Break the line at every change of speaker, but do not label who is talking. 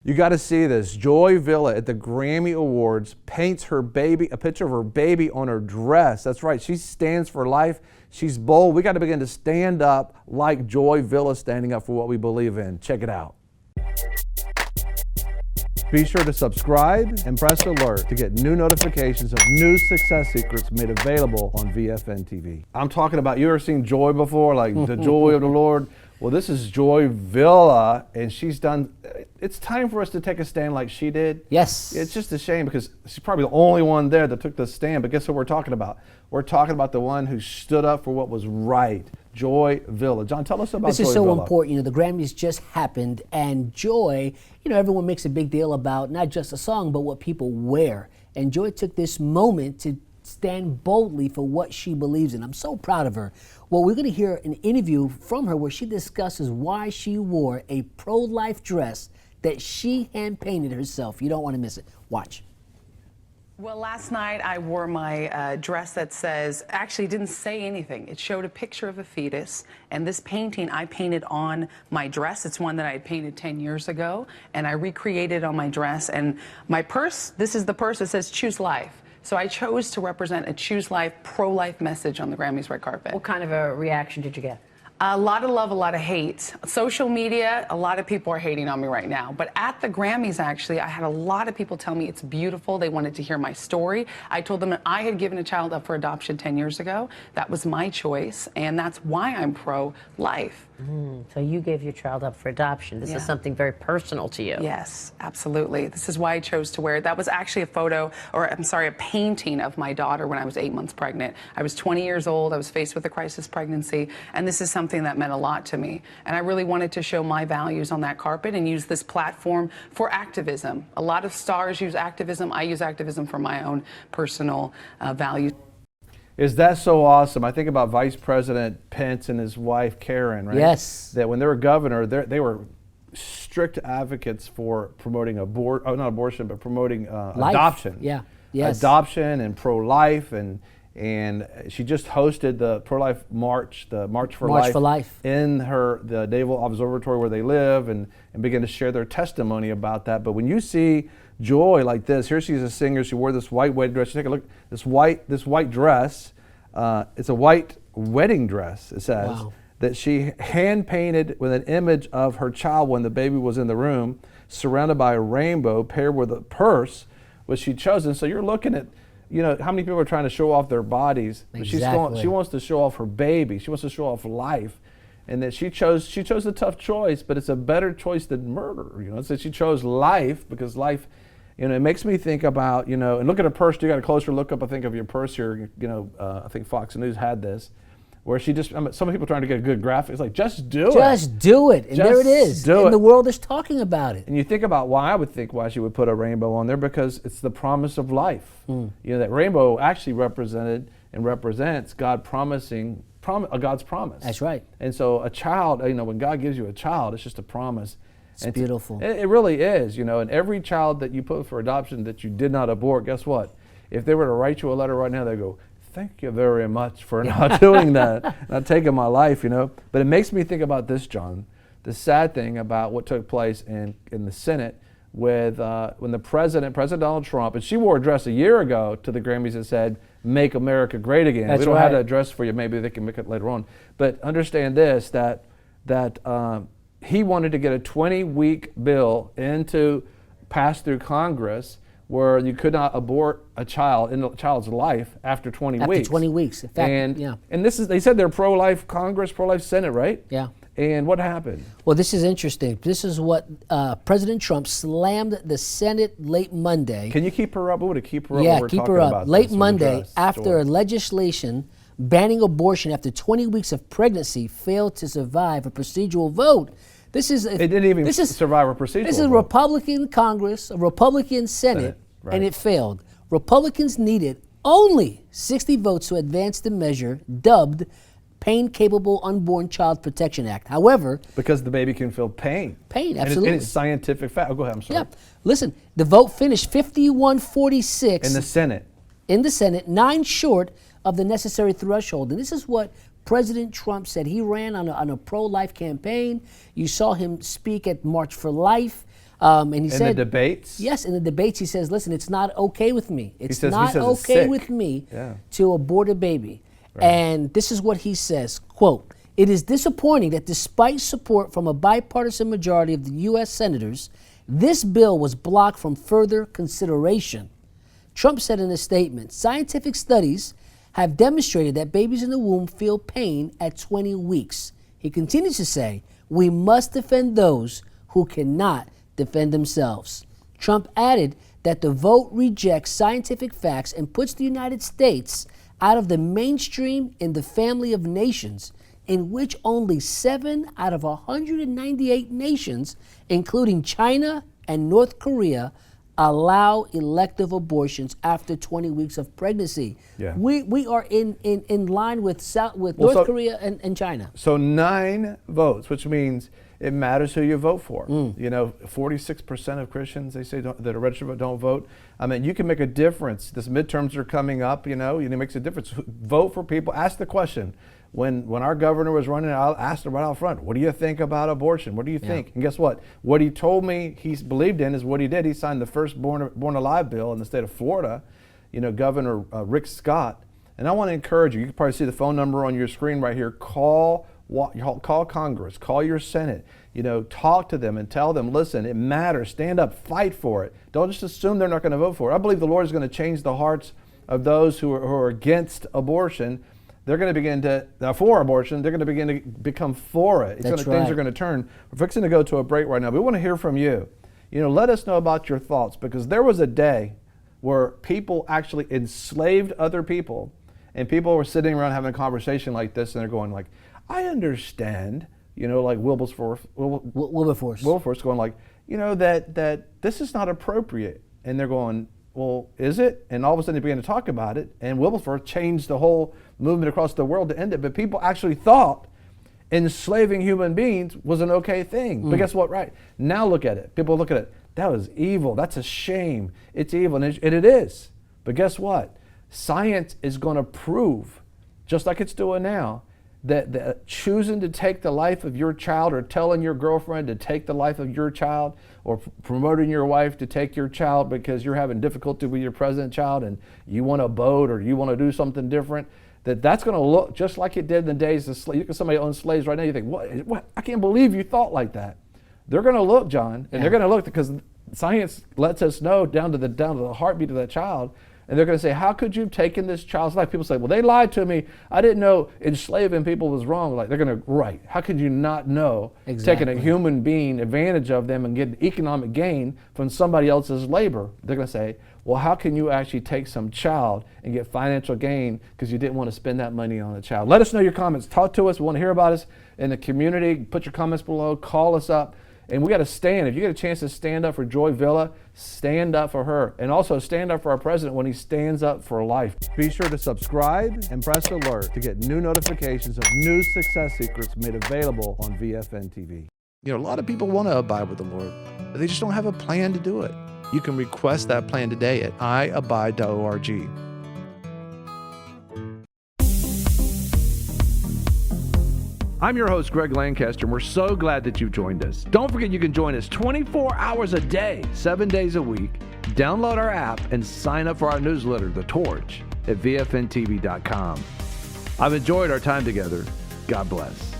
You got to see this. Joy Villa at the Grammy Awards paints her baby, a picture of her baby on her dress. That's right. She stands for life. She's bold. We got to begin to stand up like Joy Villa standing up for what we believe in. Check it out. Be sure to subscribe and press alert to get new notifications of new success secrets made available on VFNtv. I'm talking about, you ever seen Joy before? Like the joy of the Lord? Well, this is Joy Villa, and she's done, it's time for us to take a stand like she did.
Yes.
It's just a shame because she's probably the only one there that took the stand, but guess what we're talking about? We're talking about the one who stood up for what was right. Joy Villa. John, tell us about Joy Villa.
This is so important. You know, the Grammys just happened, and Joy, you know, everyone makes a big deal about not just a song, but what people wear. And Joy took this moment to stand boldly for what she believes in. I'm so proud of her. Well, we're going to hear an interview from her where she discusses why she wore a pro-life dress that she hand-painted herself. You don't want to miss it. Watch.
Well, last night I wore my dress that says, actually didn't say anything. It showed a picture of a fetus, and this painting I painted on my dress. It's one that I had painted 10 years ago, and I recreated on my dress. And my purse, this is the purse that says Choose Life. So I chose to represent a Choose Life, pro-life message on the Grammys red carpet.
What kind of a reaction did you get?
A lot of love, a lot of hate. Social media, a lot of people are hating on me right now. But at the Grammys, actually, I had a lot of people tell me it's beautiful. They wanted to hear my story. I told them that I had given a child up for adoption 10 years ago. That was my choice, and that's why I'm pro-life.
So you gave your child up for adoption. This is something very personal to you.
Yes, absolutely. This is why I chose to wear it. That was actually a photo, or I'm sorry, a painting of my daughter when I was 8 months pregnant. I was 20 years old. I was faced with a crisis pregnancy, and this is something that meant a lot to me. And I really wanted to show my values on that carpet and use this platform for activism. A lot of stars use activism. I use activism for my own personal values.
Is that so awesome? I think about Vice President Pence and his wife Karen, right?
Yes.
That when they were governor, they were strict advocates for promoting not abortion, but promoting adoption.
Yeah. Yes.
Adoption and pro-life, and she just hosted the pro-life march, the March for Life, in the Naval Observatory where they live, and began to share their testimony about that. But when you see Joy like this, here she's a singer. She wore this white wedding dress. Take a look. This white dress. It's a white wedding dress. It says that she hand painted with an image of her child when the baby was in the room, surrounded by a rainbow, paired with a purse, which she'd chosen. So you're looking at, you know, how many people are trying to show off their bodies.
Exactly.
She wants to show off her baby. She wants to show off life. And that she chose the tough choice, but it's a better choice than murder. You know, so she chose life because life, you know, it makes me think about, you know, and look at her purse. You got a closer look up, I think, of your purse here. You know, I think Fox News had this, where she just, some people trying to get a good graphic. It's like, just do it.
Just do it. And there it is. And the world is talking about it.
And you think about why she would put a rainbow on there, because it's the promise of life. You know, that rainbow actually represented and represents God promising, God's promise.
That's right.
And so a child, you know, when God gives you a child, it's just a promise.
It's beautiful.
It really is, you know, and every child that you put for adoption that you did not abort, guess what? If they were to write you a letter right now, they go, thank you very much for not doing that, not taking my life, you know. But it makes me think about this, John, the sad thing about what took place in the Senate with when the President Donald Trump, and she wore a dress a year ago to the Grammys that said, Make America Great Again.
That's
we don't
right.
have that dress for you. Maybe they can make it later on. But understand this, that he wanted to get a 20-week bill passed through Congress where you could not abort a child in the child's life after 20 weeks.
After 20 weeks. In fact,
and this is, they said they're pro-life Congress, pro-life Senate, right?
Yeah.
And what happened?
Well, this is interesting. This is what President Trump slammed the Senate late Monday.
Can you keep her up? We want to keep her up.
Yeah,
we're
keep
talking
her up.
about
Late
this
Monday,
dress,
after
Joy.
legislation banning abortion after 20 weeks of pregnancy failed to survive a procedural vote. It
didn't even survive a procedural
This is a
vote.
Republican Congress, a Republican Senate,
right.
and it failed. Republicans needed only 60 votes to advance the measure dubbed Pain-Capable Unborn Child Protection Act. However,
because the baby can feel pain.
Absolutely.
And it's scientific fact. Oh, go ahead, I'm sorry.
Yeah. Listen, the vote finished 51-46.
In the Senate.
In the Senate, 9 short of the necessary threshold. And this is what President Trump said. He ran on a pro-life campaign. You saw him speak at March for Life. And he said,
in the debates?
Yes, in the debates he says, listen, it's not okay with me. It's
he
not
says
okay
it's
with me
Yeah.
to abort a baby. Right. And this is what he says, quote, "It is disappointing that despite support from a bipartisan majority of the U.S. senators, this bill was blocked from further consideration." Trump said in a statement, "Scientific studies have demonstrated that babies in the womb feel pain at 20 weeks. He continues to say, "We must defend those who cannot defend themselves." Trump added that the vote rejects scientific facts and puts the United States out of the mainstream in the family of nations, in which only 7 out of 198 nations, including China and North Korea, allow elective abortions after 20 weeks of pregnancy.
Yeah.
We are in line with North Korea and China.
So 9 votes, which means it matters who you vote for. 46% of Christians, they say, that are registered don't vote. I mean, you can make a difference. This midterms are coming up, it makes a difference. Vote for people. Ask the question. When our governor was running, I asked him right out front, what do you think about abortion? What do you think? And guess what? What he told me he believed in is what he did. He signed the first Born Alive bill in the state of Florida, Governor Rick Scott. And I want to encourage you. You can probably see the phone number on your screen right here. Call Congress, call your Senate, talk to them and tell them, listen, it matters. Stand up, fight for it. Don't just assume they're not going to vote for it. I believe the Lord is going to change the hearts of those who are against abortion. They're going to begin to, for abortion, they're going to begin to become for it. Things are going to turn. We're fixing to go to a break right now. We want to hear from you. Let us know about your thoughts, because there was a day where people actually enslaved other people, and people were sitting around having a conversation like this, and they're going like, I understand, like Wilberforce going like, that this is not appropriate. And they're going, well, is it? And all of a sudden they began to talk about it, and Wilberforce changed the whole movement across the world to end it. But people actually thought enslaving human beings was an okay thing. But guess what, right? Now look at it. People look at it. That was evil. That's a shame. It's evil, and it is. But guess what? Science is going to prove, just like it's doing now, that choosing to take the life of your child, or telling your girlfriend to take the life of your child, or promoting your wife to take your child because you're having difficulty with your present child and you want a boat or you want to do something different, that's going to look just like it did in the days of slaves. You can somebody own slaves right now, you think, what? I can't believe you thought like that. They're going to look, John, and they're going to look, because science lets us know down to the heartbeat of that child. And they're going to say, how could you have taken this child's life? People say, well, they lied to me. I didn't know enslaving people was wrong. Like, they're going to, right. How could you not know taking a human being, advantage of them and get economic gain from somebody else's labor? They're going to say, well, how can you actually take some child and get financial gain because you didn't want to spend that money on a child? Let us know your comments. Talk to us. We want to hear about us in the community. Put your comments below. Call us up. And we got to stand. If you get a chance to stand up for Joy Villa, stand up for her. And also stand up for our president when he stands up for life. Be sure to subscribe and press alert to get new notifications of new success secrets made available on VFNtv. A lot of people want to abide with the Lord, but they just don't have a plan to do it. You can request that plan today at iabide.org. I'm your host, Greg Lancaster, and we're so glad that you've joined us. Don't forget you can join us 24 hours a day, 7 days a week. Download our app and sign up for our newsletter, The Torch, at VFNtv.com. I've enjoyed our time together. God bless.